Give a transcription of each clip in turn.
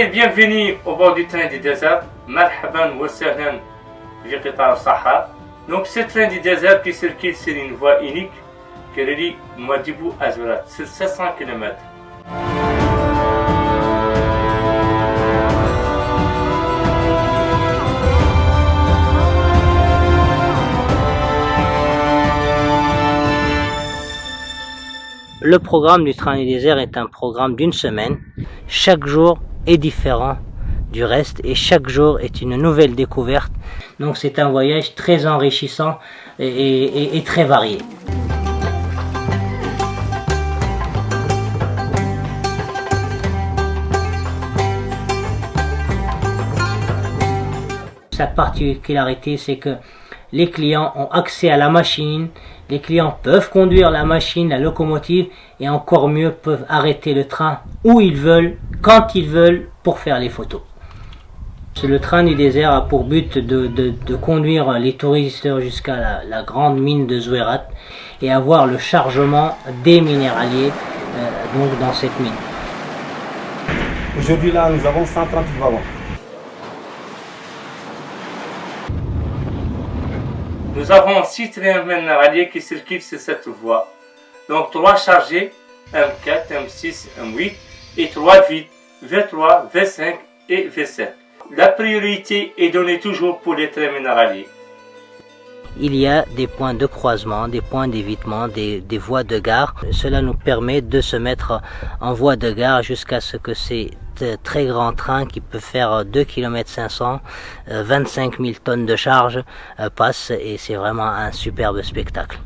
bienvenue au bord du train du désert. Marhaban wa sahlan fi Qitar al-Sahra. Donc ce train du désert qui circule sur une voie unique qui relie Nouadhibou à Zourat sur 700 km. Le programme du train du désert est un programme d'une semaine. Chaque jour est différent du reste et chaque jour est une nouvelle découverte. Donc c'est un voyage très enrichissant et très varié. Sa particularité, c'est que les clients ont accès à la machine, les clients peuvent conduire la machine, la locomotive, et encore mieux peuvent arrêter le train où ils veulent, quand ils veulent, pour faire les photos. Le train du désert a pour but de conduire les touristes jusqu'à la grande mine de Zouérat et avoir le chargement des minéraliers donc dans cette mine. Aujourd'hui là, nous avons 130 wagons. Nous avons 6 trains minéraliers qui circulent sur cette voie. Donc 3 chargés, M4, M6, M8 et 3 vides, V3, V5 et V7. La priorité est donnée toujours pour les trains minéraliers. Il y a des points de croisement, des points d'évitement, des voies de gare. Cela nous permet de se mettre en voie de gare jusqu'à ce que ces très grands trains qui peuvent faire 2 km 500, 25 000 tonnes de charge passent et c'est vraiment un superbe spectacle.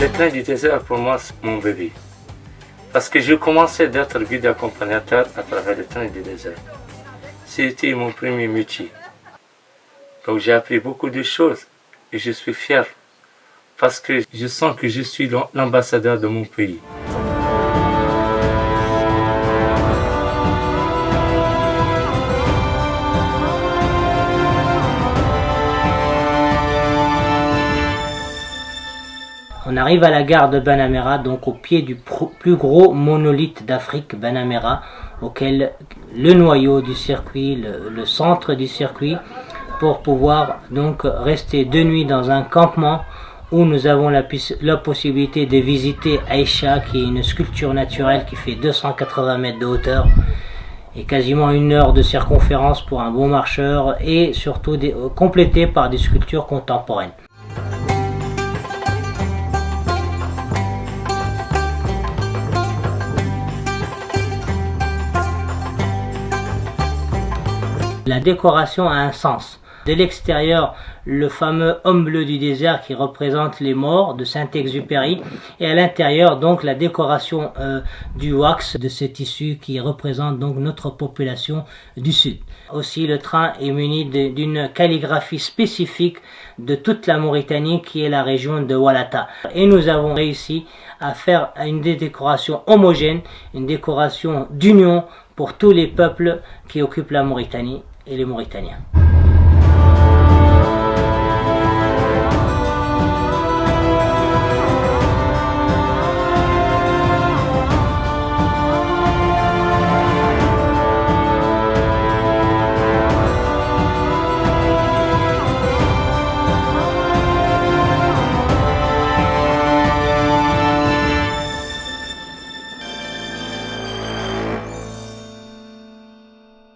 Le train du désert pour moi c'est mon bébé. Parce que j'ai commencé d'être guide accompagnateur à travers le train du désert. C'était mon premier métier. Donc j'ai appris beaucoup de choses et je suis fier. Parce que je sens que je suis l'ambassadeur de mon pays. On arrive à la gare de Banamera, donc au pied du plus gros monolithe d'Afrique, Banamera, auquel le noyau du circuit, le centre du circuit, pour pouvoir donc rester 2 nuits dans un campement où nous avons la possibilité de visiter Aïcha, qui est une sculpture naturelle qui fait 280 mètres de hauteur et quasiment 1 heure de circonférence pour un bon marcheur, et surtout complétée par des sculptures contemporaines. La décoration a un sens. De l'extérieur, le fameux homme bleu du désert qui représente les morts de Saint-Exupéry, et à l'intérieur donc la décoration du wax, de ce tissu qui représente donc notre population du sud. Aussi le train est muni d'une calligraphie spécifique de toute la Mauritanie qui est la région de Walata. Et nous avons réussi à faire une décoration homogène, une décoration d'union pour tous les peuples qui occupent la Mauritanie et les Mauritaniens.